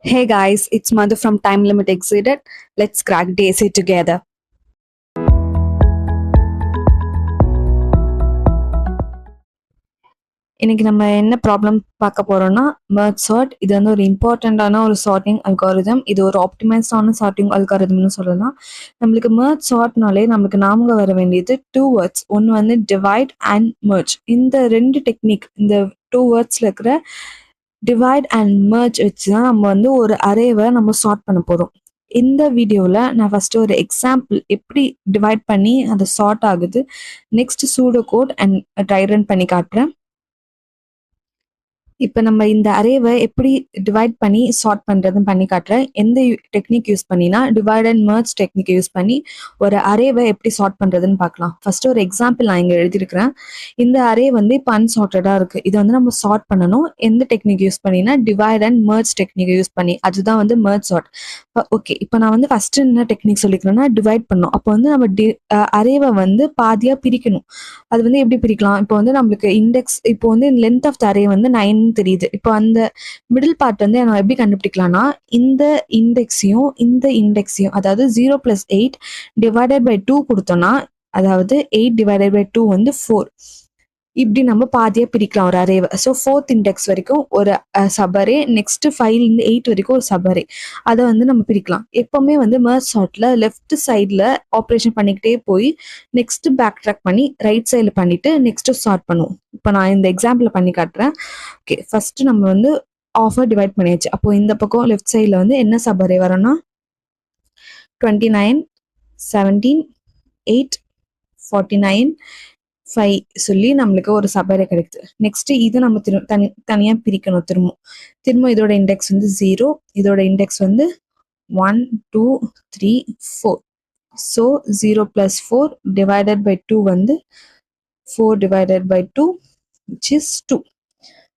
Hey guys, it's Madhu from Time Limit Exceeded. Let's crack DSA together. இன்னைக்கு நம்ம என்ன problem பார்க்க போறோம்னா மெர்ஜ் சார்ட். இது வந்து ஒரு இம்பார்ட்டண்டான ஒரு சார்ட்டிங் அல்காரிதம். இது ஒரு ஆப்டிமைஸ்டான சார்ட்டிங் அல்காரிதம்னு சொல்லலாம். நம்மளுக்கு மெர்ஜ் சார்ட்னாலே நம்மளுக்கு ஞாபகம் வர வேண்டியது டூ வேர்ட்ஸ். ஒன்று வந்து டிவைட் அண்ட் மெர்ஜ். இந்த ரெண்டு டெக்னிக், இந்த டூ வேர்ட்ஸ்ல இருக்கிற டிவைட் அண்ட் மெர்ஜ் வச்சு தான் நம்ம வந்து ஒரு அரேவை நம்ம சார்ட் பண்ண போறோம். இந்த வீடியோவில் நான் ஃபர்ஸ்ட் ஒரு எக்ஸாம்பிள் எப்படி டிவைட் பண்ணி அது சார்ட் ஆகுது, next pseudo code and dry run பண்ணி காட்டுறேன். இப்போ நம்ம இந்த அரேவை எப்படி டிவைட் பண்ணி சார்ட் பண்ணுறதுன்னு பண்ணி காட்டுறேன். எந்த டெக்னிக் யூஸ் பண்ணினா divide and merge technique use பண்ணி ஒரு அரேவை எப்படி சார்ட் பண்ணுறதுன்னு பார்க்கலாம். ஃபர்ஸ்ட் ஒரு எக்ஸாம்பிள் நான் இங்கே எழுதியிருக்கிறேன். இந்த அரே வந்து இப்போ அன்சார்ட்டடாக இருக்குது. இதை வந்து நம்ம சார்ட் பண்ணணும். எந்த டெக்னிக் யூஸ் பண்ணினா divide and merge technique use பண்ணி, அதுதான் வந்து மெர்ஜ் சார்ட். ஓகே, இப்போ நான் வந்து ஃபர்ஸ்ட் என்ன டெக்னிக் சொல்லிக்கிறேன்னா டிவைட் பண்ணணும். அப்போ வந்து நம்ம அரேவை வந்து பாதியாக பிரிக்கணும். அது வந்து எப்படி பிரிக்கலாம்? இப்போ வந்து நம்மளுக்கு இண்டெக்ஸ், இப்போ வந்து லென்த் ஆஃப் த அரே வந்து 9 தெரியுது. இப்போ அந்த மிடில் பார்ட் வந்து நம்ம எப்படி கண்டுபிடிக்கலாம்னா, இந்த இண்டெக்ஸையும் அதாவது 0+8 டிவைடட் பை 2 கொடுத்தோம்னா, அதாவது 8 டிவைடட் பை 2 வந்து 4. இப்படி நம்ம பாதியாக பிரிக்கலாம் ஒரு அரேவை. ஸோ 4th இண்டெக்ஸ் வரைக்கும் ஒரு சபரே, நெக்ஸ்ட் 5லேருந்து 8 வரைக்கும் ஒரு சபரே, அதை வந்து நம்ம பிரிக்கலாம். எப்பவுமே வந்து மெர்ஜ் சார்ட்ல லெஃப்ட் சைடில் ஆப்ரேஷன் பண்ணிக்கிட்டே போய் நெக்ஸ்ட் பேக் ட்ராக் பண்ணி ரைட் சைடில் பண்ணிட்டு நெக்ஸ்ட் சார்ட் பண்ணுவோம். இப்போ நான் இந்த எக்ஸாம்பிளை பண்ணி காட்டுறேன். ஓகே, ஃபர்ஸ்ட் நம்ம வந்து ஆஃபர் டிவைட் பண்ணியாச்சு. அப்போ இந்த பக்கம் லெஃப்ட் சைடில் வந்து என்ன சபரே வரும்னா 29, 17, 8, 49, 5 சொல்லி நம்மளுக்கு ஒரு சபரே கிடைக்குது. நெக்ஸ்ட் இது நம்ம தனியாக பிரிக்கணும். திரும்ப இதோட இண்டெக்ஸ் வந்து 0, இதோட இண்டெக்ஸ் வந்து 1, 2, 3, 4. ஸோ 0+4 டிவைடட் பை 2 வந்து 4 டிவைடட் பை 2 which is 2.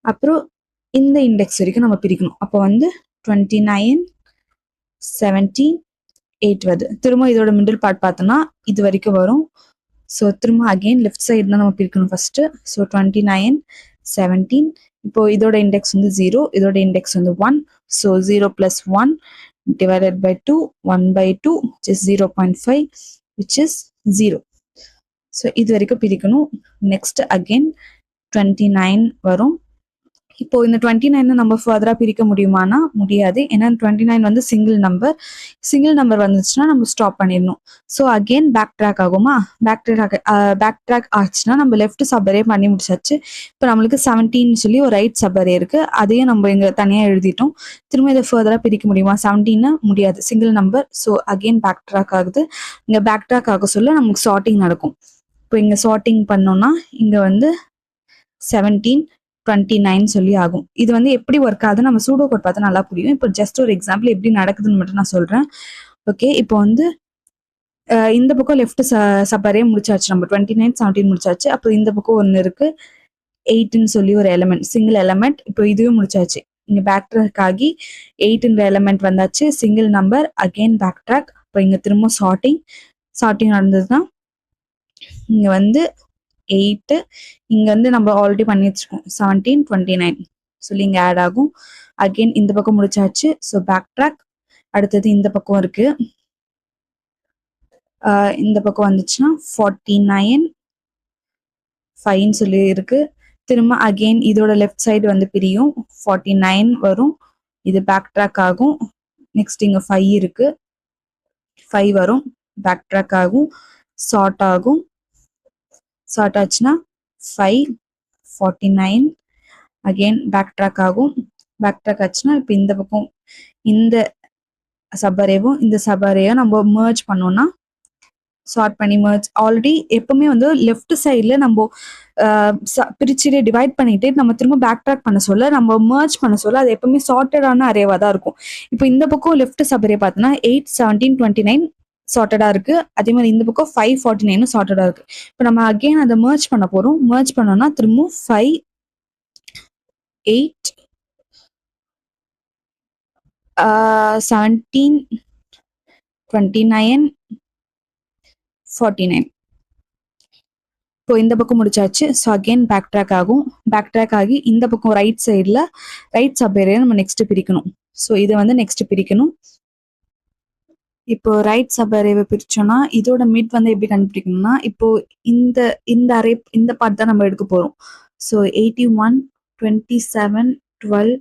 அப்புறம் இந்த இண்டெக்ஸ் வரைக்கும் நம்ம பிரிக்கணும். அப்போ வந்து 29, 17, 8 வருது. திரும்ப இதோட மிடில் பார்ட் பார்த்தோம்னா இது வரைக்கும் வரும். ஸோ திரும்ப அகெயின் லெஃப்ட் சைடு தான் நம்ம பிரிக்கணும் ஃபர்ஸ்ட். ஸோ 29, 17, இப்போ இதோட இண்டெக்ஸ் வந்து 0, இதோட இண்டெக்ஸ் வந்து 1. So 0+1 divided by 2, 1 by 2 which is 0.5 which is 0. So இது வரைக்கும் பிரிக்கணும். நெக்ஸ்ட் அகெயின் 29 வரும். இப்போ இந்த 29 நம்ம ஃபர்தரா பிரிக்க முடியுமானா முடியாது. ஏன்னா 29 வந்து சிங்கிள் நம்பர் வந்துச்சுன்னா நம்ம ஸ்டாப் பண்ணிடணும். ஸோ அகெயின் பேக் ட்ராக் ஆகுமா? பேக் ட்ராக் ஆச்சுன்னா நம்ம லெஃப்ட் சப்பரே பண்ணி முடிச்சாச்சு. இப்போ நம்மளுக்கு 17 சொல்லி ஒரு ரைட் சப்பரே இருக்கு. அதையும் நம்ம இங்க தனியா எழுதிட்டோம். திரும்ப இதை ஃபர்தரா பிரிக்க முடியுமா? 17 முடியாது, single number. So again backtrack ஆகுது. இங்க பேக் ட்ராக் ஆக சொல்ல நமக்கு சார்ட்டிங் நடக்கும். இப்போ இங்க சார்ட்டிங் பண்ணோம்னா இங்க வந்து 17, 29 சொல்லி ஆகும். இது வந்து எப்படி ஒர்க் ஆகுது நம்ம சூடோ கோட் பார்த்தா நல்லா புரியும். இப்போ ஜஸ்ட் ஒரு எக்ஸாம்பிள் எப்படி நடக்குதுன்னு மட்டும் நான் சொல்றேன். ஓகே, இப்போ வந்து இந்த பக்கம் லெஃப்ட் சப்பரே முடிச்சாச்சு. நம்ம 29, 17 முடிச்சாச்சு. அப்போ இந்த பக்கம் ஒன்று இருக்கு 8ன்னு சொல்லி ஒரு எலமெண்ட், சிங்கிள் எலமெண்ட். இப்போ இதுவும் முடிச்சாச்சு. இங்க பேக் ட்ராக் ஆகி 8ன்ற எலமெண்ட் வந்தாச்சு, single number. Again backtrack. இப்போ இங்க திரும்ப சார்ட்டிங் நடந்ததுதான். இங்க வந்து 8, இங்க வந்து நம்ம ஆல்ரெடி பண்ணி வச்சிருக்கோம் 17, 29 சொல்லி இங்க ஆட் ஆகும். அகெயின் இந்த பக்கம் முடிச்சாச்சு. So backtrack. அடுத்தது இந்த பக்கம் இருக்கு. இந்த பக்கம் வந்துச்சுன்னா 49, 5 சொல்லி இருக்கு. திரும்ப அகெயின் இதோட லெஃப்ட் சைடு வந்து பிரியும், 49 வரும். இது பேக் ட்ராக் ஆகும். நெக்ஸ்ட் இங்க 5 இருக்கு, 5 வரும், பேக் ட்ராக் ஆகும், சார்ட் ஆகும். சார்ட் ஆச்சுன்னா 5, 49 அகெயின் பேக் ட்ராக் ஆகும். பேக் ட்ராக் ஆச்சுன்னா இப்போ இந்த பக்கம் இந்த சப்பரேவும் இந்த சப்பரேயும் நம்ம மர்ஜ் பண்ணோம்னா சார்ட் பண்ணி மர்ஜ். ஆல்ரெடி எப்பவுமே வந்து லெஃப்ட் சைடில் நம்ம பிரிச்சுட்டு டிவைட் பண்ணிட்டு நம்ம திரும்ப பேக் ட்ராக் பண்ண சொல்ல, நம்ம மர்ஜ் பண்ண சொல்ல அது எப்பவுமே சார்ட்டடான அரேவா தான் இருக்கும். இப்போ இந்த பக்கம் லெஃப்ட் சப்பரே பார்த்தோன்னா 8, 17, 29 சார்ட்டடா இருக்கு. அதே மாதிரி இந்த பக்கம் 5, 49 சார்ட்டடா இருக்கு. இப்போ நம்ம அகெயின் அதை மர்ஜ் பண்ண போறோம். மர்ஜ் பண்ணோம்னா திரும்ப 5, 8, 17, 29, 49. இப்போ இந்த பக்கம் முடிச்சாச்சு. ஸோ அகெயின் பேக் ட்ராக் ஆகும். பேக் ட்ராக் ஆகி இந்த பக்கம் ரைட் சைடில் ரைட் சப் ஏரியா நம்ம நெக்ஸ்ட் பிரிக்கணும். ஸோ இதை வந்து நெக்ஸ்ட் பிரிக்கணும். இப்போ ரைட் சப் அரேவை பிரிச்சோம்னா இதோட மிட் வந்து எப்படி கண்டுபிடிக்கணும்னா இப்போ இந்த இந்த அரே இந்த பார்ட் தான் நம்ம எடுக்க போறோம். ஸோ 81 27 12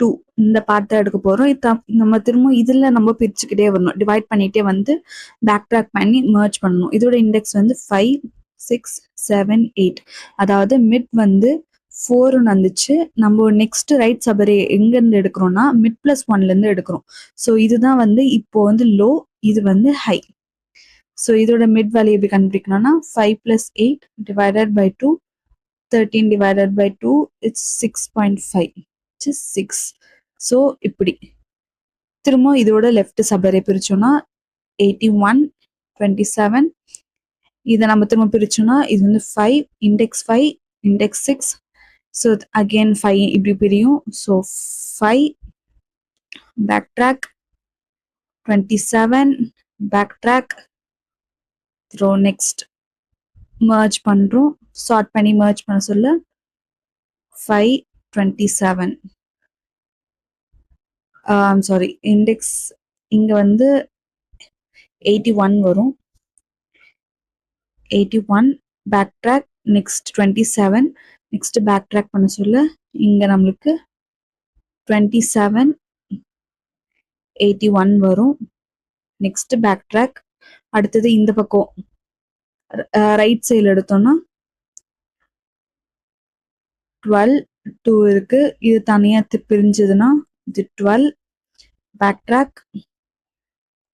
2 இந்த பார்ட் தான் எடுக்க போறோம். நம்ம திரும்ப இதுல நம்ம பிரிச்சுக்கிட்டே வரணும். டிவைட் பண்ணிட்டே வந்து பேக் ட்ராக் பண்ணி மர்ஜ் பண்ணணும். இதோட இண்டெக்ஸ் வந்து 5 6 7 8. அதாவது மிட் வந்து 4 வந்துச்சு. நம்ம நெக்ஸ்ட் ரைட் சபரே எங்க இருந்து எடுக்கிறோம்னா மிட் பிளஸ் 1ல இருந்து எடுக்கிறோம். ஸோ இதுதான் வந்து இப்போ வந்து லோ, இது வந்து ஹை. ஸோ இதோட மிட் வேல்யூ எப்படி கண்டுபிடிக்கணும்னா 5 plus 8 divided by 2 13 divided by 2 it's 6.5 which is 6. So இப்படி திரும்ப இதோட லெஃப்ட் சபரே பிரிச்சோம்னா 81 27. இதை நம்ம திரும்ப பிரிச்சோம்னா இது வந்து 5 இண்டெக்ஸ் 5 இண்டெக்ஸ் 6. ஸோ அகெயின் 5 இப்படி பிரியும். So 5 backtrack 27 backtrack throw next merge பண்றோம். sort பண்ணி merge பண்ண சொல்ல 5 27. I'm sorry, index இங்க வந்து 81 வரும். 81 backtrack next 27 next backtrack பண்ண சொல்ல இங்க நம்மளுக்கு 27 81 வரும். Next backtrack. அடுத்தது இந்த பக்கம் ரைட் சைடில் எடுத்தோம்னா 12 2 இருக்கு. இது தனியா பிரிஞ்சதுன்னா இது 12 பேக் ட்ராக்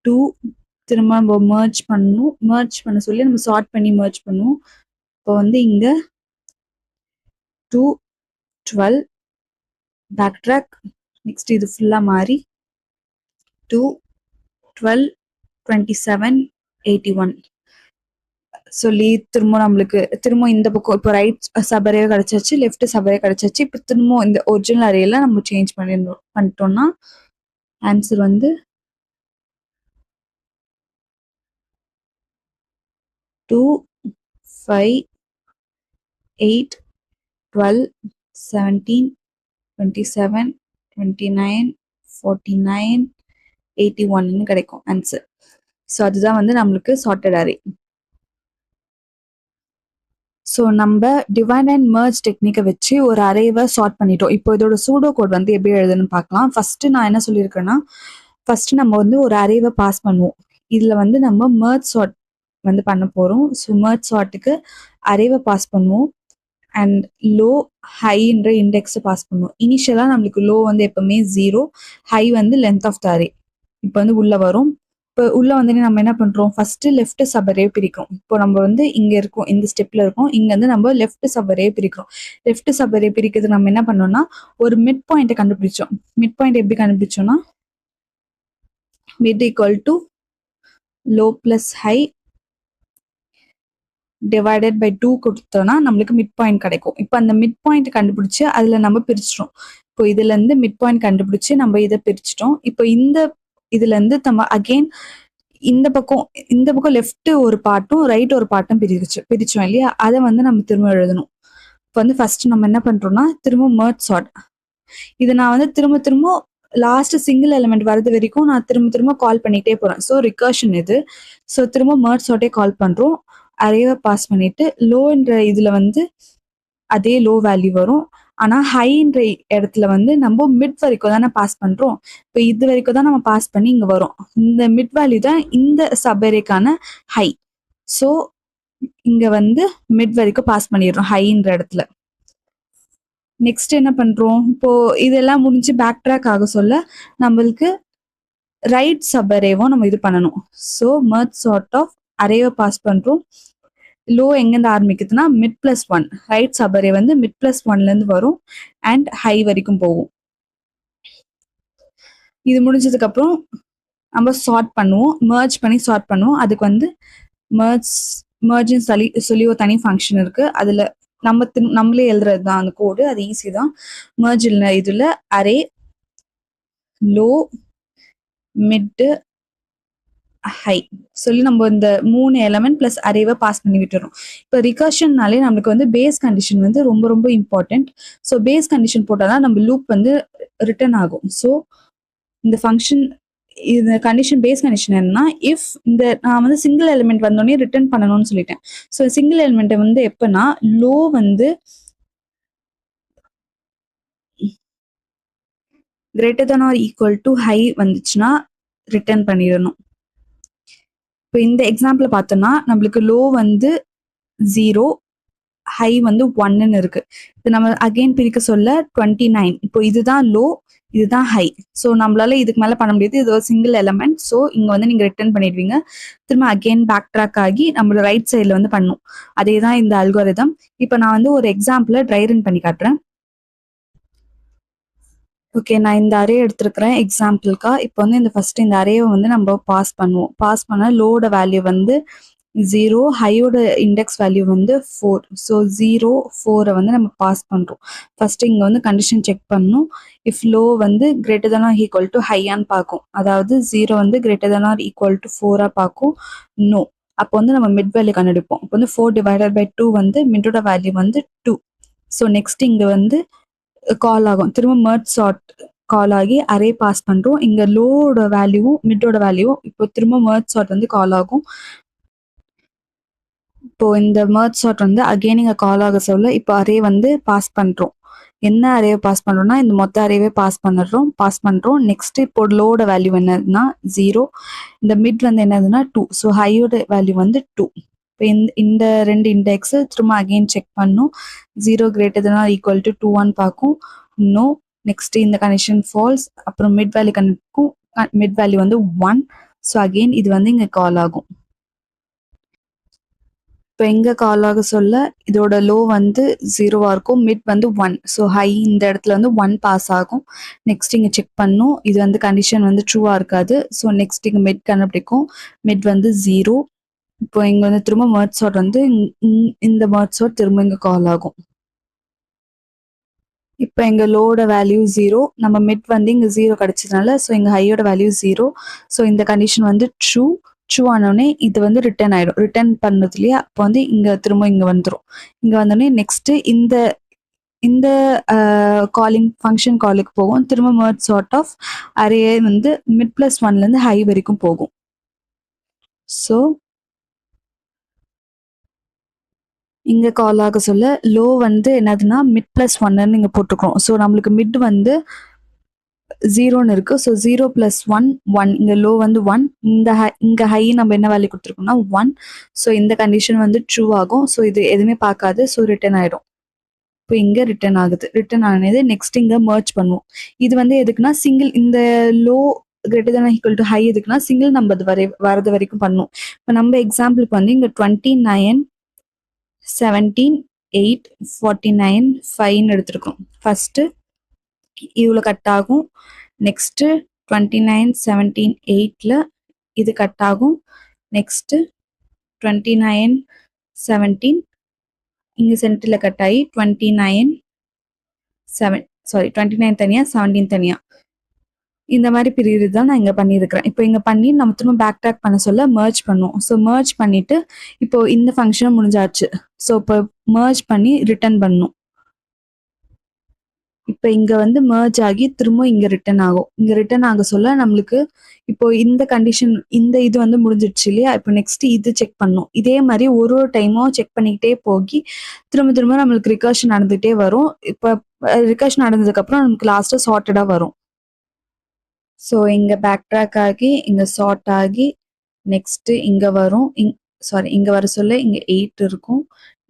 2 திரும்ப நம்ம மர்ஜ் பண்ணணும். மர்ஜ் பண்ண சொல்லி நம்ம சார்ட் பண்ணி மர்ஜ் பண்ணுவோம். இப்போ வந்து இங்க 2 12 பேக் ட்ராக் நெக்ஸ்ட் இது ஃபுல்லா மாறி 2 12 27 81 சொல்லி திரும்ப நம்மளுக்கு திரும்ப இந்த பக்கம் இப்போ ரைட் சபரே கிடைச்சாச்சு, லெஃப்ட் சபரே கிடைச்சாச்சு. இப்போ திரும்ப இந்த ஒரிஜினல் அரேல நம்ம சேஞ்ச் பண்ணிட்டோம்னா ஆன்சர் வந்து 2 5 8 12 17 27 29 49 81 கிடைக்கும் ஆன்சர். ஸோ அதுதான் வந்து நம்மளுக்கு சார்ட்டட் அரே. ஸோ நம்ம டிவைட் அண்ட் மர்ஜ் டெக்னிக்கை வச்சு ஒரு அரேவை சார்ட் பண்ணிட்டோம். இப்போ இதோட சூடோ கோட் வந்து எப்படி எழுதுன்னு பார்க்கலாம். ஃபர்ஸ்ட் நான் என்ன சொல்லியிருக்கேன்னா ஃபர்ஸ்ட் நம்ம வந்து ஒரு அரேவை பாஸ் பண்ணுவோம். இதில் வந்து நம்ம மர்ஜ் சார்ட் வந்து பண்ண போகிறோம். ஸோ மர்ஜ் சார்ட்டுக்கு அரேவை பாஸ் பண்ணுவோம் அண்ட் லோ ஹைன்ற இண்டெக்ஸை பாஸ் பண்ணுவோம். இனிஷியலாக நம்மளுக்கு லோ வந்து எப்பவுமே 0, ஹை வந்து லென்த் ஆஃப் த அரே. இப்போ வந்து உள்ள வரும். இப்போ உள்ள வந்து நம்ம என்ன பண்றோம், ஃபர்ஸ்ட் லெஃப்ட் சபரே பிரிக்கிறோம். இப்போ நம்ம வந்து இங்க இருக்கோம், இந்த ஸ்டெப்ல இருக்கோம். இங்க வந்து நம்ம லெஃப்ட் சபரே பிரிக்கிறோம். லெஃப்ட் சபரே பிரிக்கிறது நம்ம என்ன பண்ணோம்னா ஒரு மிட் பாயிண்ட்டை கண்டுபிடிச்சோம். மிட் பாயிண்ட் எப்படி கண்டுபிடிச்சோம்னா mid equal to low plus high divided by 2 கொடுத்தோம்னா நம்மளுக்கு மிட் பாயிண்ட் கிடைக்கும். இப்போ அந்த மிட் பாயிண்ட் கண்டுபிடிச்சு அதுல நம்ம பிரிச்சிட்டோம். இப்போ இதுல இருந்து மிட் பாயிண்ட் கண்டுபிடிச்சு நம்ம இதை பிரிச்சிட்டோம். இப்போ இந்த இதுல இருந்து நம்ம அகெயின் இந்த பக்கம் லெஃப்ட் ஒரு பார்ட்டும் ரைட் ஒரு பார்ட்டும் பிரிச்சோம் இல்லையா, அதை வந்து நம்ம திரும்ப எழுதணும். இப்போ வந்து ஃபர்ஸ்ட் நம்ம என்ன பண்றோம்னா திரும்ப மர்ஜ் சார்ட். இது நான் வந்து திரும்ப லாஸ்ட் சிங்கிள் எலிமெண்ட் வரது வரைக்கும் நான் திரும்ப கால் பண்ணிட்டே போறேன். ஸோ ரிகர்ஷன் இது. ஸோ திரும்ப மர்ஜ் சார்ட்டே கால் பண்றோம். அரேவை பாஸ் பண்ணிட்டு லோன்ற இதுல வந்து அதே லோ வேல்யூ வரும். ஆனா ஹைன்ற இடத்துல வந்து நம்ம மிட் வரைக்கும் தானே பாஸ் பண்றோம். இப்போ இது வரைக்கும் தான் நம்ம பாஸ் பண்ணி இங்க வரும். இந்த மிட் வேல்யூ தான் இந்த சபரேக்கான ஹை. ஸோ இங்க வந்து மிட் வரைக்கும் பாஸ் பண்ணிடுறோம் ஹைன்ற இடத்துல. நெக்ஸ்ட் என்ன பண்றோம், இப்போ இதெல்லாம் முடிஞ்சு பேக் ட்ராக் ஆக சொல்ல நம்மளுக்கு ரைட் சபரேவும் நம்ம இது பண்ணணும். ஸோ மர்ஜ் சார்ட் ஆஃப் அரேவை பாஸ் பண்றோம். லோ எங்கேருந்து ஆரம்பிக்குதுன்னா மிட் பிளஸ் 1, ரைட் சபரே வந்து மிட் பிளஸ் 1ல இருந்து வரும் அண்ட் ஹை வரைக்கும் போகும். இது முடிஞ்சதுக்கு அப்புறம் நம்ம சார்ட் பண்ணுவோம், மர்ஜ் பண்ணி சார்ட் பண்ணுவோம். அதுக்கு வந்து மர்ஜ்னு சொல்லி ஒரு தனி ஃபங்க்ஷன் இருக்கு. அதுல நம்மளே எழுதுறது தான் அந்த கோடு, அது ஈஸி தான். மர்ஜ் இதுல அரே லோ மிட் ஹை சொல்லி நம்ம இந்த 3 எலமெண்ட் ப்ளஸ் அரேவை பாஸ் பண்ணி விட்டுறோம். இப்போ ரிகர்ஷன்னாலே நம்மளுக்கு வந்து பேஸ் கண்டிஷன் வந்து ரொம்ப ரொம்ப இம்பார்ட்டன்ட். ஸோ பேஸ் கண்டிஷன் போட்டால் தான் நம்ம லூப் வந்து ரிட்டர்ன் ஆகும். ஸோ இந்த ஃபங்க்ஷன் இந்த கண்டிஷன் பேஸ் கண்டிஷன் என்னன்னா, இஃப் இந்த நான் வந்து சிங்கிள் எலிமெண்ட் வந்தோடனே ரிட்டர்ன் பண்ணணும்னு சொல்லிட்டேன். ஸோ சிங்கிள் எலிமெண்ட்டை வந்து எப்போனா லோ வந்து greater than or equal to high வந்துச்சுன்னா ரிட்டர்ன் பண்ணிடணும். இப்போ இந்த எக்ஸாம்பிள் பார்த்தோம்னா நம்மளுக்கு லோ வந்து 0, ஹை வந்து 1ன்னு இருக்கு. இப்போ நம்ம அகைன் பிரிக்க சொல்ல 29. இப்போ இதுதான் லோ, இதுதான் ஹை. ஸோ நம்மளால இதுக்கு மேலே பண்ண முடியாது, இது ஒரு சிங்கிள் எலமெண்ட். ஸோ இங்கே வந்து நீங்கள் ரிட்டர்ன் பண்ணிடுவீங்க. திரும்ப அகைன் பேக் ட்ராக் ஆகி நம்மளோட ரைட் சைடில் வந்து பண்ணும். அதே தான் இந்த அல்காரிதம். இப்போ நான் வந்து ஒரு எக்ஸாம்பிளை ட்ரை ரன் பண்ணி காட்டுறேன். ஓகே, நான் இந்த அரே எடுத்துருக்கிறேன் எக்ஸாம்பிளுக்கா. இப்போ வந்து இந்த ஃபர்ஸ்ட் இந்த அரேவை வந்து நம்ம பாஸ் பண்ணுவோம். பாஸ் பண்ண லோட வேல்யூ வந்து 0, ஹையோட இண்டெக்ஸ் வேல்யூ வந்து 4. ஸோ 0, 4 வந்து நம்ம பாஸ் பண்ணுறோம். ஃபர்ஸ்ட் இங்கே வந்து கண்டிஷன் செக் பண்ணணும். இஃப் லோ வந்து greater than or equal to ஹையான்னு பார்க்கும். அதாவது 0 வந்து greater than or equal to 4 பார்க்கும். நோ, அப்போ வந்து நம்ம மிட் வேல்யூ கண்டுபிடிப்போம். இப்போ வந்து 4 டிவைடட் பை 2 வந்து மிட்டோட வேல்யூ வந்து 2. ஸோ நெக்ஸ்ட் இங்கே வந்து கால் ஆகும். திரும்ப மெர்ஜ் சார்ட் கால் ஆகி அரே பாஸ் பண்ணுறோம். இங்கே லோட வேல்யூவும் மிட்டோட வேல்யூவும் இப்போ திரும்ப மெர்ஜ் சார்ட் வந்து கால் ஆகும். இப்போ இந்த மெர்ஜ் சார்ட் வந்து அகைன் இங்கே கால் ஆக சொல்ல இப்போ அரே வந்து பாஸ் பண்ணுறோம். என்ன அரேவை பாஸ் பண்ணுறோம்னா இந்த மொத்த அரேவே பாஸ் பண்ணுறோம். நெக்ஸ்ட் இப்போ லோட வேல்யூ என்னதுன்னா 0, இந்த மிட் வந்து என்னதுன்னா 2. ஸோ ஹையோட வேல்யூ வந்து 2. இப்போ இந்த ரெண்டு இண்டெக்ஸு திரும்ப அகைன் செக் பண்ணும். 0 greater than or equal to 2 பார்க்கும். நோ, நெக்ஸ்ட் இந்த கண்டிஷன் ஃபால்ஸ். அப்புறம் மிட் வேல்யூ கண்டுக்கும். மிட் வேல்யூ வந்து 1. ஸோ அகெயின் இது வந்து இங்கே கால் ஆகும். இப்போ எங்கே கால் ஆக சொல்ல இதோட லோ வந்து 0 இருக்கும், மிட் வந்து 1. ஸோ ஹை இந்த இடத்துல வந்து 1 பாஸ் ஆகும். நெக்ஸ்ட் இங்கே செக் பண்ணும். இது வந்து கண்டிஷன் வந்து ட்ரூவாக இருக்காது. ஸோ நெக்ஸ்ட் இங்கே மிட் கண்டுபிடிக்கும். மிட் வந்து 0. இப்போ இங்கே வந்து திரும்ப மெர்ஜ் சார்ட் வந்து இந்த மெர்ஜ் சார்ட் திரும்ப இங்கே கால் ஆகும். இப்போ எங்கள் லோட வேல்யூ 0, நம்ம மிட் வந்து இங்கே 0 கிடச்சதுனால ஸோ எங்கள் ஹையோட வேல்யூ 0. ஸோ இந்த கண்டிஷன் வந்து ட்ரூ ஆனோடனே இது வந்து ரிட்டர்ன் ஆகிடும். ரிட்டர்ன் பண்ணதுலேயே அப்போ வந்து இங்கே திரும்ப இங்கே வந்துடும். இங்கே வந்தோடனே நெக்ஸ்ட்டு இந்த காலிங் ஃபங்க்ஷன் காலுக்கு போகும். திரும்ப மெர்ஜ் சார்ட் ஆஃப் அரே வந்து மிட் ப்ளஸ் 1லேருந்து ஹை வரைக்கும் போகும். ஸோ இங்கே கால் ஆக சொல்ல லோ வந்து என்னதுன்னா மிட் ப்ளஸ் 1ன்னு இங்கே போட்டுக்கிறோம். ஸோ நம்மளுக்கு மிட் வந்து 0ன்னு இருக்கு. ஸோ 0 + 1 1. இங்கே லோ வந்து 1. இங்கே ஹை நம்ம என்ன வேல்யூ கொடுத்துருக்கோம்னா 1. ஸோ இந்த கண்டிஷன் வந்து ட்ரூ ஆகும். ஸோ இது எதுவுமே பார்க்காது. ஸோ ரிட்டர்ன் ஆகிடும். இப்போ இங்கே ரிட்டர்ன் ஆகுது. ரிட்டர்ன் ஆனது நெக்ஸ்ட் இங்கே மெர்ஜ் பண்ணுவோம். இது வந்து எதுக்குன்னா சிங்கிள் இந்த low greater than equal to high எதுக்குன்னா சிங்கிள் நம்பர் வரது வரைக்கும் பண்ணும். இப்போ நம்ம எக்ஸாம்பிளுக்கு வந்து இங்கே 29, 17, 8, 49, 5ன்னு எடுத்துருக்கோம். ஃபர்ஸ்ட்டு இவ்வளோ கட் ஆகும். நெக்ஸ்ட்டு 29, 17, 8ல் இது கட் ஆகும். நெக்ஸ்ட்டு 29, 17 இங்கே சென்டரில் கட் ஆகி 29 தனியாக 17 தனியாக இந்த மாதிரி பிரிவு தான் நான் இங்கே பண்ணியிருக்கிறேன். இப்போ இங்கே பண்ணி நம்ம திரும்ப பேக் ட்ராக் பண்ண சொல்ல மெர்ஜ் பண்ணுவோம். ஸோ மெர்ஜ் பண்ணிவிட்டு இப்போ இந்த ஃபங்க்ஷனும் முடிஞ்சாச்சு. ஸோ இப்போ மெர்ஜ் பண்ணி ரிட்டர்ன் பண்ணணும். இப்போ இங்கே வந்து மெர்ஜ் ஆகி திரும்ப இங்கே ரிட்டர்ன் ஆகும். இங்கே ரிட்டர்ன் ஆக சொல்ல நம்மளுக்கு இப்போ இந்த கண்டிஷன் இந்த இது வந்து முடிஞ்சிடுச்சு இல்லையா. இப்போ நெக்ஸ்ட் இது செக் பண்ணணும். இதே மாதிரி ஒரு டைமும் செக் பண்ணிக்கிட்டே போகி திரும்ப நம்மளுக்கு ரிகர்ஷன் நடந்துகிட்டே வரும். இப்போ ரிகர்ஷன் நடந்ததுக்கப்புறம் நமக்கு லாஸ்ட்டாக சார்ட்டடாக வரும். ஸோ இங்கே பேக் ட்ராக் ஆகி இங்கே சார்ட் ஆகி நெக்ஸ்ட்டு இங்கே வரும். இங்கே வர சொல்ல இங்கே 8 இருக்கும்.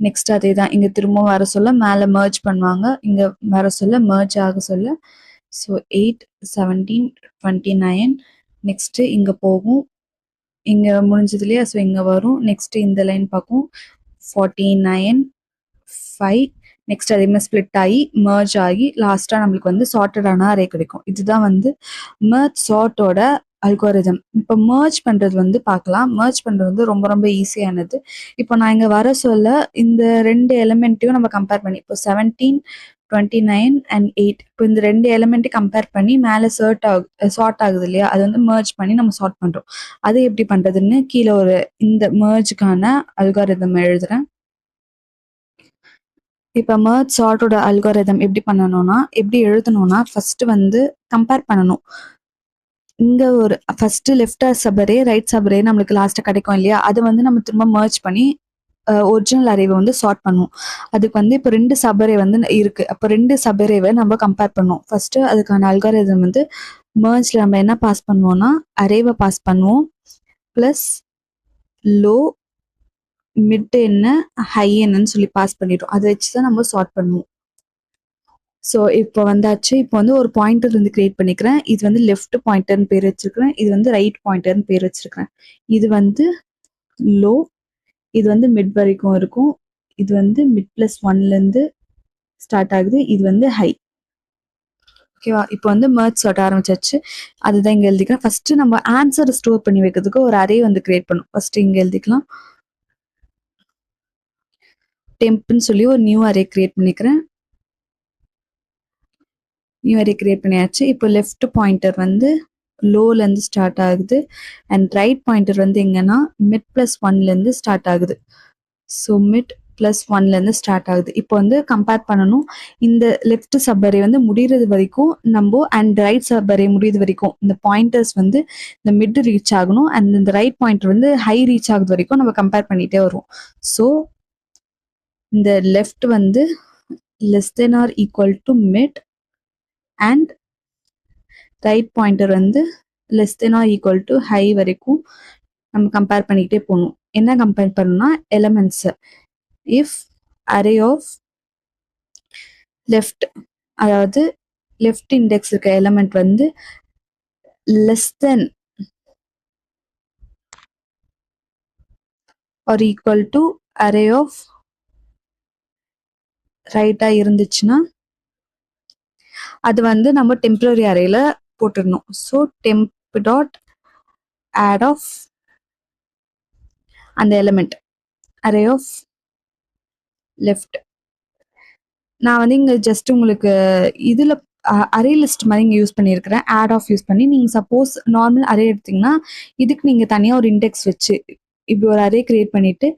நெக்ஸ்ட் அதே தான் இங்கே திரும்ப வர சொல்ல மேலே மெர்ஜ் பண்ணுவாங்க. இங்கே வர சொல்ல மெர்ஜ் ஆக சொல்ல ஸோ 8, 17, 29 நெக்ஸ்ட்டு இங்கே போகும். இங்கே முடிஞ்சது இல்லையா. ஸோ இங்கே வரும். நெக்ஸ்ட்டு இந்த லைன் பார்க்கும் 49, 5 நெக்ஸ்ட் அதேமாதிரி ஸ்ப்ளிட் ஆகி மெர்ஜ் ஆகி லாஸ்ட்டாக நம்மளுக்கு வந்து சார்ட்டடான அரே கிடைக்கும். இதுதான் வந்து மெர்ஜ் சார்ட்டோட அல்காரிதம். இப்போ மெர்ஜ் பண்ணுறது வந்து பார்க்கலாம். மெர்ஜ் பண்ணுறது வந்து ரொம்ப ரொம்ப ஈஸியானது. இப்போ நான் இங்கே வர சொல்ல இந்த ரெண்டு எலிமெண்ட்டையும் நம்ம கம்பேர் பண்ணி இப்போ 17 29 அண்ட் 8. இப்போ இந்த 2 எலிமெண்ட்டை கம்பேர் பண்ணி மேலே சார்ட் ஆகுது இல்லையா? அது வந்து மெர்ஜ் பண்ணி நம்ம சார்ட் பண்றோம். அது எப்படி பண்றதுன்னு கீழ ஒரு இந்த மெர்ஜ்க்கான அல்காரிதம் எழுதுறேன். இப்போ மெர்ஜ் சார்ட்டோட அல்காரிதம் எப்படி எழுதணும்னா ஃபர்ஸ்ட் வந்து கம்பேர் பண்ணணும். இங்க ஒரு ஃபர்ஸ்ட் லெஃப்ட் சபரே ரைட் சபரே நம்மளுக்கு லாஸ்டா கிடைக்கும் இல்லையா? அதை வந்து நம்ம திரும்ப மெர்ஜ் பண்ணி ஒரிஜினல் அரேவை வந்து சார்ட் பண்ணுவோம். அதுக்கு வந்து இப்போ 2 சபரே வந்து இருக்கு. அப்போ 2 சபரேவை நம்ம கம்பேர் பண்ணுவோம். ஃபர்ஸ்ட் அதுக்கான அல்காரிதம் வந்து மெர்ஜ்ல நம்ம என்ன பாஸ் பண்ணுவோம்னா அரேவை பாஸ் பண்ணுவோம் பிளஸ் லோ மிட் என்ன ஹை என்னன்னு சொல்லி பாஸ் பண்ணிடுவோம். அதை வச்சு தான் நம்ம சார்ட் பண்ணுவோம். ஸோ இப்போ வந்தாச்சு. இப்போ வந்து ஒரு பாயிண்டர் வந்து கிரியேட் பண்ணிக்கிறேன். இது வந்து லெஃப்ட் பாயிண்டர்னு பேர் வச்சிருக்கிறேன். இது வந்து ரைட் பாயிண்டர்னு பேர் வச்சிருக்கிறேன். இது வந்து லோ, இது வந்து மிட் வரைக்கும் இருக்கும். இது வந்து மிட் பிளஸ் ஒன்லேருந்து ஸ்டார்ட் ஆகுது. இது வந்து ஹை. ஓகேவா? இப்போ வந்து மெர்ஜ் சார்ட் ஆரம்பிச்சாச்சு. அதுதான் இங்கே எழுதிக்கிறேன். ஃபர்ஸ்ட் நம்ம ஆன்சர் ஸ்டோர் பண்ணி வைக்கிறதுக்கு ஒரு அரே வந்து கிரியேட் பண்ணும். ஃபர்ஸ்ட் இங்கே எழுதிக்கலாம். டெம்ப்னு சொல்லி ஒரு நியூ அரே கிரியேட் பண்ணிக்கிறேன். நியூ அரே கிரியேட் பண்ணியாச்சு. இப்போ லெஃப்ட் பாயிண்டர் வந்து லோலேருந்து ஸ்டார்ட் ஆகுது அண்ட் ரைட் பாயிண்டர் வந்து எங்கன்னா மிட் பிளஸ் ஒன்லேருந்து ஸ்டார்ட் ஆகுது. ஸோ மிட் பிளஸ் ஒன்லேருந்து ஸ்டார்ட் ஆகுது. இப்போ வந்து கம்பேர் பண்ணணும். இந்த லெஃப்ட் சப்பரே வந்து முடிகிறது வரைக்கும் நம்ம அண்ட் ரைட் சப்பரே முடியுது வரைக்கும் இந்த பாயிண்டர்ஸ் வந்து இந்த மிட் ரீச் ஆகணும் அண்ட் இந்த ரைட் பாயிண்டர் வந்து ஹை ரீச் ஆகுது வரைக்கும் நம்ம கம்பேர் பண்ணிட்டே வருவோம். ஸோ இந்த லெஃப்ட் வந்து less than or equal to mid and right pointer வந்து less than or equal to high வரைக்கும் நம்ம கம்பேர் பண்ணிக்கிட்டே போகணும். என்ன கம்பேர் பண்ணணும்னா elements. If array of left, அதாவது லெஃப்ட் இண்டெக்ஸ் இருக்க எலமெண்ட் வந்து less than or equal to array of ரைட்டா இருந்துச்சுன்னா அது வந்து நம்ம டெம்பரரி அரேல போட்டுடணும். So temp dot add of அந்த எலிமெண்ட் அரே ஆஃப் லெஃப்ட். நான் வந்து இங்கே ஜஸ்ட் உங்களுக்கு இதில் அரே லிஸ்ட் மாதிரி இங்கே யூஸ் பண்ணியிருக்கிறேன். ஆட் ஆஃப் யூஸ் பண்ணி நீங்கள் சப்போஸ் நார்மல் அரே எடுத்தீங்கன்னா இதுக்கு நீங்கள் தனியாக ஒரு இண்டெக்ஸ் வச்சு இப்படி ஒரு அரே கிரியேட் பண்ணிட்டு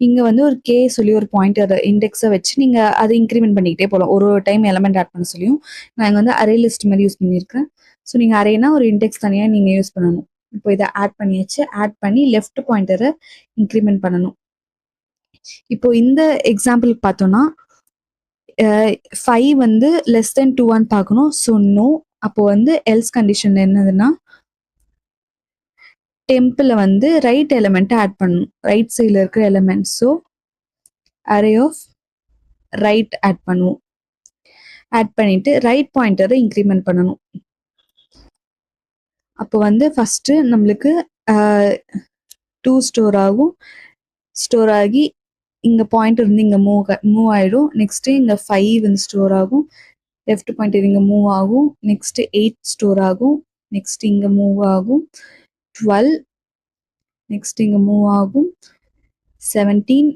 இங்கே வந்து ஒரு கே சொல்லி ஒரு பாயிண்டர் இண்டெக்ஸை வச்சு நீங்கள் அதை இன்க்ரிமெண்ட் பண்ணிக்கிட்டே போகலாம். ஒரு டைம் எலமெண்ட் ஆட் பண்ண சொல்லியும் நான் இங்கே வந்து அரே லிஸ்ட் மாதிரி யூஸ் பண்ணியிருக்கிறேன். ஸோ நீங்கள் அரேனா ஒரு இண்டெக்ஸ் தனியாக நீங்கள் யூஸ் பண்ணணும். இப்போ இதை ஆட் பண்ணியாச்சு. ஆட் பண்ணி லெஃப்ட் பாயிண்டரை இன்க்ரிமெண்ட் பண்ணணும். இப்போ இந்த எக்ஸாம்பிள் பார்த்தோம்னா 5 வந்து லெஸ் தென் 2 பார்க்கணும். So no. அப்போ வந்து எல்ஸ் கண்டிஷன் என்னதுன்னா டெம்பில் வந்து ரைட் எலிமெண்ட் ஆட் பண்ணணும். ரைட் சைடில் இருக்கிற element. So array of right add பண்ணுவோம். ஆட் பண்ணிட்டு ரைட் பாயிண்டரை இன்க்ரிமெண்ட் பண்ணணும். அப்போ வந்து ஃபர்ஸ்ட் நம்மளுக்கு 2 ஸ்டோர் ஆகும். ஸ்டோர் ஆகி இங்கே பாயிண்டர் வந்து இங்கே மூவ் ஆகிடும். நெக்ஸ்ட்டு இங்கே 5 வந்து ஸ்டோர் ஆகும். லெஃப்ட் பாயிண்டர் இங்கே மூவ் ஆகும். நெக்ஸ்ட் 8 ஸ்டோர் ஆகும். நெக்ஸ்ட் இங்கே மூவ் ஆகும். 12 நெக்ஸ்ட் இங்கே மூவ் ஆகும். 17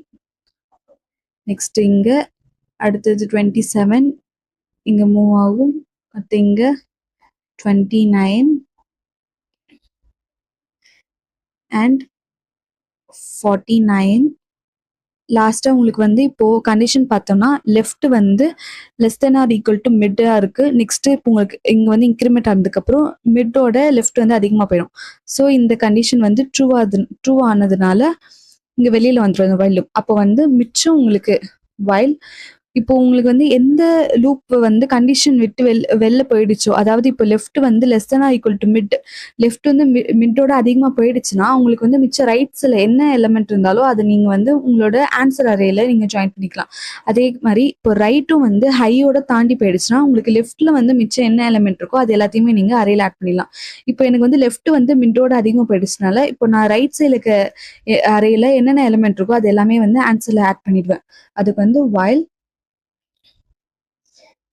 நெக்ஸ்ட் இங்கே அடுத்தது 27 இங்கே மூவ் ஆகும். அடுத்து இங்கே 29 அண்ட் 49. லாஸ்ட்டாக உங்களுக்கு வந்து இப்போது கண்டிஷன் பார்த்தோம்னா லெஃப்ட் வந்து less than or equal to மிட்டாக இருக்குது. நெக்ஸ்ட்டு இப்போ உங்களுக்கு இங்கே வந்து இன்க்ரிமெண்ட் ஆனதுக்கப்புறம் மிட்டோட லெஃப்ட் வந்து அதிகமாக போயிடும். ஸோ இந்த கண்டிஷன் வந்து ட்ரூ ஆனதுனால இங்கே வெளியில் வந்துடும் வைல் லூப். அப்போ வந்து மிச்சம் உங்களுக்கு வைல் இப்போ உங்களுக்கு வந்து எந்த லூப் வந்து கண்டிஷன் விட்டு வெளில போயிடுச்சோ, அதாவது இப்போ லெஃப்ட் வந்து less than or equal to mid, left வந்து மிட்டோட அதிகமாக போயிடுச்சுன்னா உங்களுக்கு வந்து மிச்சம் ரைட்ஸில் என்ன எலிமெண்ட் இருந்தாலும் அது நீங்கள் வந்து உங்களோட ஆன்சர் அரேல நீங்கள் ஜாயின் பண்ணிக்கலாம். அதே மாதிரி இப்போ ரைட்டும் வந்து ஹையோட தாண்டி போயிடுச்சுன்னா உங்களுக்கு லெஃப்ட்டில் வந்து மிச்சம் என்ன எலிமெண்ட் இருக்கோ அது எல்லாத்தையுமே நீங்கள் அரேல ஆட் பண்ணிடலாம். இப்போ எனக்கு வந்து லெஃப்ட் வந்து மிட்டோட அதிகமாக போயிடுச்சுனால இப்போ நான் ரைட் சைடில் இருக்க அரேல என்னென்ன எலிமெண்ட் இருக்கோ அது எல்லாமே வந்து ஆன்சரில் ஆட் பண்ணிடுவேன். அதுக்கு வந்து வைல்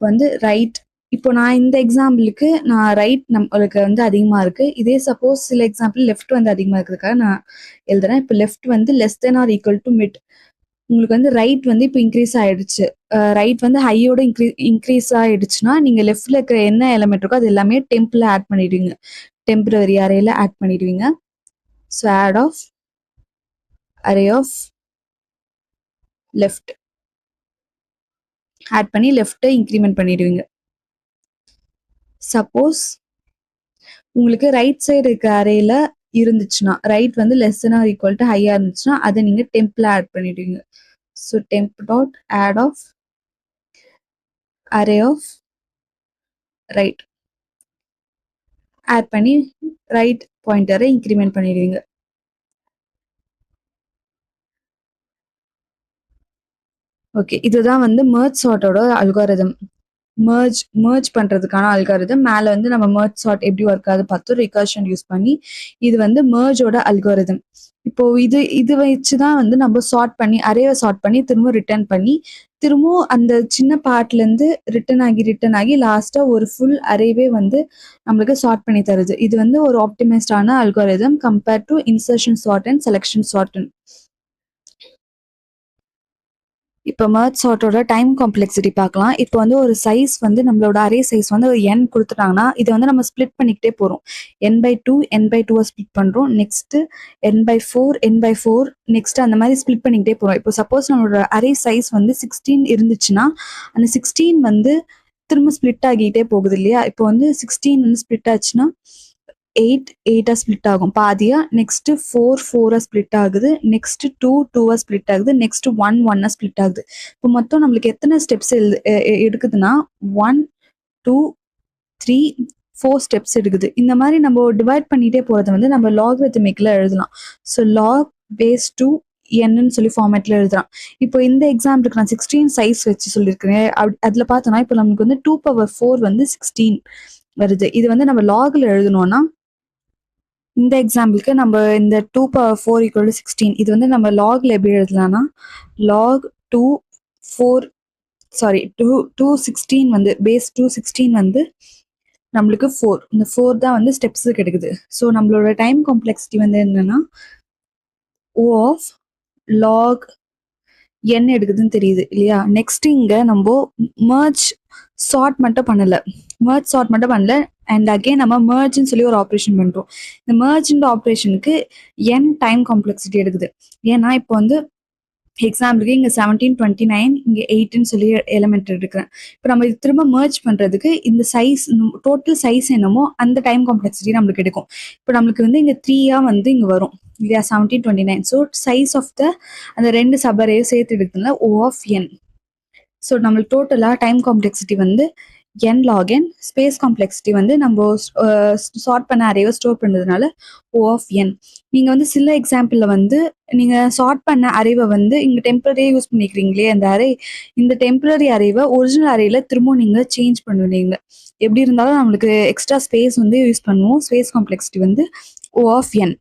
வந்து ரைட். இப்போ நான் இந்த எக்ஸாம்பிளுக்கு நான் ரைட் நம்மளுக்கு வந்து அதிகமாக இருக்குது. இதே சப்போஸ் சில எக்ஸாம்பிள் லெஃப்ட் வந்து அதிகமாக இருக்கிறதுக்காக நான் எழுதுறேன். இப்போ லெஃப்ட் வந்து less than or equal to mid. உங்களுக்கு வந்து ரைட் வந்து இப்போ இன்க்ரீஸ் ஆயிடுச்சு. ரைட் வந்து ஹையோட இன்க்ரீஸ் ஆயிடுச்சுன்னா, நீங்க லெஃப்ட்ல இருக்கிற என்ன எலிமெண்ட் இருக்கோ அது எல்லாமே டெம்ப்ல ஆட் பண்ணிடுவீங்க. டெம்பரரி அரேல ஆட் பண்ணிடுவீங்க. So add of array of left add பண்ணி லெஃப்ட்டை இன்க்ரிமெண்ட் பண்ணிடுவீங்க. சப்போஸ் உங்களுக்கு ரைட் சைடு இருக்க அரேல இருந்துச்சுன்னா, ரைட் வந்து less than or equal to ஹையா இருந்துச்சுன்னா, அதை நீங்க டெம்ப்ல ஆட் பண்ணிடுவீங்க. So temp dot add of array of right add பண்ணி ரைட் பாயிண்டரை இன்க்ரிமெண்ட் பண்ணிடுவீங்க. ஓகே, இதுதான் வந்து மெர்ஜ் சார்ட்டோட அல்காரிதம். மெர்ஜ் பண்றதுக்கான அல்காரிதம். மேல வந்து நம்ம மெர்ஜ் சார்ட் எப்படி ஒர்க் ஆகுது பார்த்தோம், ரிகர்ஷன் யூஸ் பண்ணி. இது வந்து மெர்ஜோட அல்காரிதம். இப்போ இது வச்சுதான் வந்து நம்ம சார்ட் பண்ணி அரேவை சார்ட் பண்ணி திரும்ப ரிட்டர்ன் பண்ணி திரும்பவும் அந்த சின்ன பார்ட்ல இருந்து ரிட்டர்ன் ஆகி லாஸ்டா ஒரு ஃபுல் அரேவே வந்து நம்மளுக்கு சார்ட் பண்ணி தருது. இது வந்து ஒரு ஆப்டிமைஸ்டான algorithm compared to insertion sort and selection sort. இப்போ மெர்ஜ் சார்ட்டோட டைம் காம்ப்ளெக்சிட்டி பார்க்கலாம். இப்போ வந்து ஒரு சைஸ் வந்து நம்மளோட அரே சைஸ் வந்து ஒரு n கொடுத்துட்டாங்கன்னா இதை வந்து நம்ம ஸ்ப்ளிட் பண்ணிக்கிட்டே போகிறோம். n/2 ஸ்ப்ளிட் பண்ணுறோம். நெக்ஸ்ட்டு n/4 நெக்ஸ்ட் அந்த மாதிரி ஸ்ப்ளிட் பண்ணிக்கிட்டே போகிறோம். இப்போ சப்போஸ் நம்மளோட அரே சைஸ் வந்து 16 இருந்துச்சுன்னா அந்த 16 வந்து திரும்ப ஸ்ப்ளிட் ஆகிட்டே போகுது இல்லையா? இப்போ வந்து 16 வந்து ஸ்ப்ளிட் ஆச்சுன்னா 8 ஸ்ப்ளிட் ஆகும் பாதியா. நெக்ஸ்ட் 4 ஸ்ப்ளிட் ஆகுது. நெக்ஸ்ட் 2 ஸ்ப்ளிட் ஆகுது. நெக்ஸ்ட் 1 ஸ்ப்ளிட் ஆகுது. இப்போ மொத்தம் நம்மளுக்கு எத்தனை ஸ்டெப்ஸ் எடுக்குதுன்னா 1 2 3 4 ஸ்டெப்ஸ் எடுக்குது. இந்த மாதிரி நம்ம டிவைட் பண்ணிட்டே போறது வந்து நம்ம லாகரித்மிக்ல எழுதலாம். ஸோ லாக் பேஸ் 2 என்னன்னு சொல்லி ஃபார்மேட்ல எழுதலாம். இப்போ இந்த எக்ஸாம்பிளுக்கு நான் 16 சைஸ் வச்சு சொல்லியிருக்கிறேன். அதுல பார்த்தோம்னா இப்போ நமக்கு வந்து 2/4 வந்து 16 வருது. இது வந்து நம்ம லாக்ல எழுதணும்னா இந்த எக்ஸாம்பிளுக்கு நம்ம இந்த 2/4 = 16 இது வந்து நம்ம லாக்ல எப்படி எழுதலாம்னா log 216 வந்து பேஸ் 216 வந்து நம்மளுக்கு 4. இந்த 4 தான் வந்து ஸ்டெப்ஸ் கிடைக்குது. ஸோ நம்மளோட டைம் காம்ப்ளெக்சிட்டி வந்து என்னன்னா O ஆஃப் லாக் n எடுக்குதுன்னு தெரியுது இல்லையா? நெக்ஸ்ட் இங்க நம்ம மெர்ஜ் சார்ட் மட்டும் பண்ணல அண்ட் அகைன் நம்ம மெர்ஜ்னு சொல்லி ஒரு ஆப்ரேஷன் பண்றோம். இந்த மெர்ஜ்ன்ற ஆப்ரேஷனுக்கு n டைம் காம்ப்ளெக்சிட்டி எடுக்குது. ஏன்னா இப்போ வந்து எக்ஸாம்பிளுக்கு இங்கே 17 29 இங்கே 8ன்னு சொல்லி எலிமெண்ட் எடுக்கிறேன். இப்போ நம்ம இது திரும்ப மெர்ஜ் பண்ணுறதுக்கு இந்த சைஸ் டோட்டல் சைஸ் என்னமோ அந்த டைம் காம்ப்ளெக்சிட்டி நம்மளுக்கு எடுக்கும். இப்போ நம்மளுக்கு வந்து இங்கே 3 வந்து இங்கே வரும் இல்லையா? 17 29. ஸோ சைஸ் ஆஃப் த அந்த ரெண்டு சபரையும் சேர்த்து எடுத்ததுனால O ஆஃப் n. ஸோ நம்மளுக்கு டோட்டலாக டைம் காம்ப்ளெக்சிட்டி வந்து n log n. Space complexity வந்து நம்ம சார்ட் பண்ண அரேவை ஸ்டோர் பண்ணுறதுனால O ஆஃப் n. நீங்கள் வந்து சில எக்ஸாம்பிளில் வந்து நீங்கள் சார்ட் பண்ண அரேவை வந்து இங்கே டெம்பரரியாக யூஸ் பண்ணிக்கிறீங்களே அந்த அரே, இந்த டெம்பரரி அரேவை ஒரிஜினல் அரேல திரும்பவும் நீங்கள் சேஞ்ச் பண்ணுவீங்க. எப்படி இருந்தாலும் நம்மளுக்கு எக்ஸ்ட்ரா ஸ்பேஸ் வந்து யூஸ் பண்ணுவோம். ஸ்பேஸ் காம்ப்ளெக்சிட்டி வந்து O ஆஃப் n.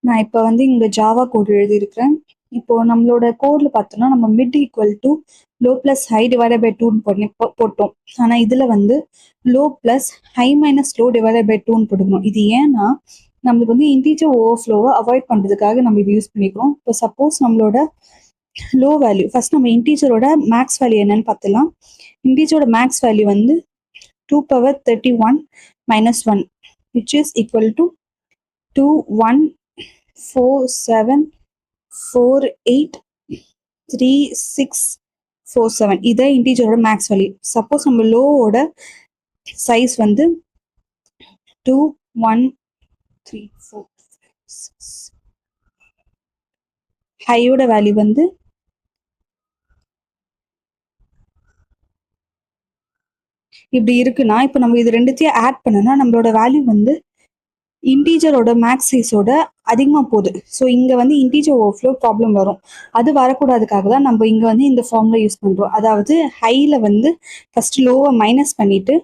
நான் இப்போ வந்து இங்கே ஜாவா கோட் எழுதியிருக்கிறேன். இப்போ நம்மளோட கோட்ல பார்த்தோம்னா நம்ம mid equal to low plus high divided by 2 போட்டோம். ஆனால் இதில் வந்து low plus high minus low divided by 2 போட்டுக்கணும். இது ஏன்னா நம்மளுக்கு வந்து இன்டீஜர் ஓவர்ஃப்ளோவை அவாய்ட் பண்ணுறதுக்காக நம்ம இது யூஸ் பண்ணிக்கிறோம். இப்போ சப்போஸ் நம்மளோட லோ வேல்யூ ஃபர்ஸ்ட் நம்ம இன்டீஜரோட மேக்ஸ் வேல்யூ என்னன்னு பார்த்துலாம். இன்டீஜரோட மேக்ஸ் வேல்யூ வந்து 2^31 - 1 which is equal to 2 1 4 7 4 8 3 6 4 7. இதை இன்டீஜரோட மேக்ஸ் வேல்யூ. சப்போஸ் நம்ம லோவோட சைஸ் வந்து 2 1 3 4 6. ஹையோட வேல்யூ வந்து இப்படி இருக்குன்னா இப்போ நம்ம இது ரெண்டுத்தையும் ஆட் பண்ணோம்னா நம்மளோட வேல்யூ வந்து இன்டீஜரோட மேக்ஸ் சைஸோட அதிகமாக போகுது. ஸோ இங்கே வந்து இன்டீஜர் ஓவர்ஃப்ளோ ப்ராப்ளம் வரும். அது வரக்கூடாதுக்காக தான் நம்ம இங்கே வந்து இந்த ஃபார்முலா யூஸ் பண்ணுறோம். அதாவது ஹையில் வந்து ஃபர்ஸ்ட் லோவை மைனஸ் பண்ணிட்டு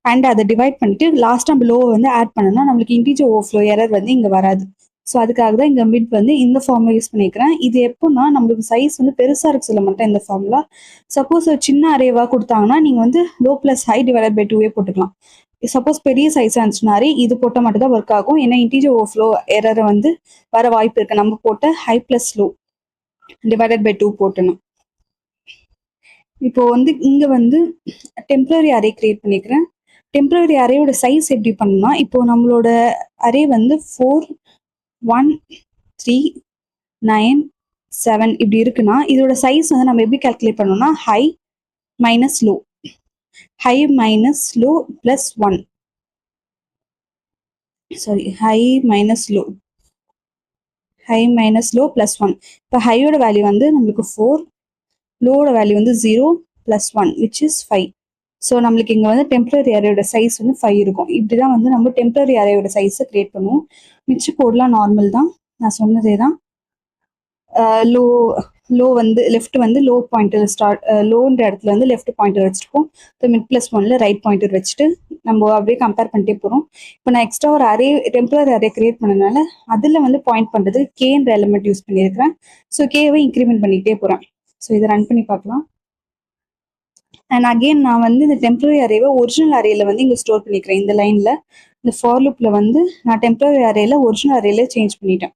அண்ட் அதை டிவைட் பண்ணிட்டு லாஸ்ட் நம்ம லோவை வந்து ஆட் பண்ணோம்னா நம்மளுக்கு இன்டீஜர் ஓவர்ஃப்ளோ எரர் வந்து இங்கே வராது. ஸோ அதுக்காக தான் இங்கே மிட் வந்து இந்த ஃபார்முலா யூஸ் பண்ணிக்கிறேன். இது எப்போன்னா நம்மளுக்கு சைஸ் வந்து பெருசாக இருக்கு சொல்ல மாட்டேன் இந்த ஃபார்முலா. சப்போஸ் ஒரு சின்ன அரேவாக கொடுத்தாங்கன்னா நீங்கள் வந்து low plus high divided by 2 போட்டுக்கலாம். சப்போஸ் பெரிய சைஸாக இருந்துச்சுனாரி இது போட்டால் மட்டும் தான் ஒர்க் ஆகும். ஏன்னா இன்டீஜர் ஓவர்ஃப்ளோ எரரை வந்து வர வாய்ப்பு இருக்குது. நம்ம போட்ட high plus low divided by 2 போட்டணும். இப்போ வந்து இங்கே வந்து டெம்பரரி அரே கிரியேட் பண்ணிக்கிறேன். டெம்பரரி அரேயோட சைஸ் எப்படி பண்ணணும்னா, இப்போ நம்மளோட அரே வந்து 4 1 3 9 7 இப்படி இருக்குன்னா இதோட சைஸ் வந்து நம்ம எப்படி கால்குலேட் பண்ணோம்னா high minus low plus 1 sorry high minus low plus 1. இப்போ ஹையோட வேல்யூ வந்து நம்மளுக்கு 4, லோவோட வேல்யூ வந்து 0 ப்ளஸ் 1 விச் இஸ் 5. ஸோ நம்மளுக்கு இங்கே வந்து டெம்பரரி அரேயோட சைஸ் வந்து 5 இருக்கும். இப்படி தான் வந்து நம்ம டெம்பரரி அரேயோட சைஸை கிரியேட் பண்ணுவோம். மிச்ச கோட்லாம் நார்மல் தான், நான் சொன்னதே தான். லோ வந்து லெஃப்ட் வந்து லோ பாயிண்டர் ஸ்டார்ட், லோன்ற இடத்துல வந்து லெஃப்ட் பாயிண்டர் வச்சுருக்கோம். இப்போ மிட் ப்ளஸ் 1ல ரைட் பாயிண்டர் வச்சுட்டு நம்ம அப்படியே கம்பேர் பண்ணிட்டே போகிறோம். இப்போ நான் எக்ஸ்ட்ரா ஒரு அரே டெம்பரரி அரே கிரியேட் பண்ணனால அதில் வந்து பாயிண்ட் பண்ணுறது கேன்ற எலிமெண்ட் யூஸ் பண்ணியிருக்கிறேன். ஸோ கேவை இன்க்ரிமெண்ட் பண்ணிக்கிட்டே போகிறேன். ஸோ இதை ரன் பண்ணி பார்க்கலாம். அண்ட் அகெயின் நான் வந்து இந்த டெம்பரரி அரேவை ஒரிஜினல் அரேல வந்து இங்கே ஸ்டோர் பண்ணிக்கிறேன். இந்த லைனில் இந்த ஃபார் லூப்பில் வந்து நான் டெம்பரரி அரேல ஒரிஜினல் அரேல சேஞ்ச் பண்ணிட்டேன்.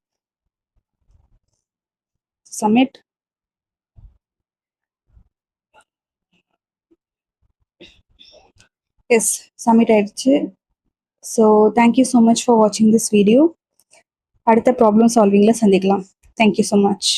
சப்மிட். எஸ், சப்மிட் ஆயிடுச்சு. So thank you so much for வாட்சிங் திஸ் வீடியோ. அடுத்த ப்ராப்ளம் சால்விங்கில் சந்திக்கலாம். Thank you so much.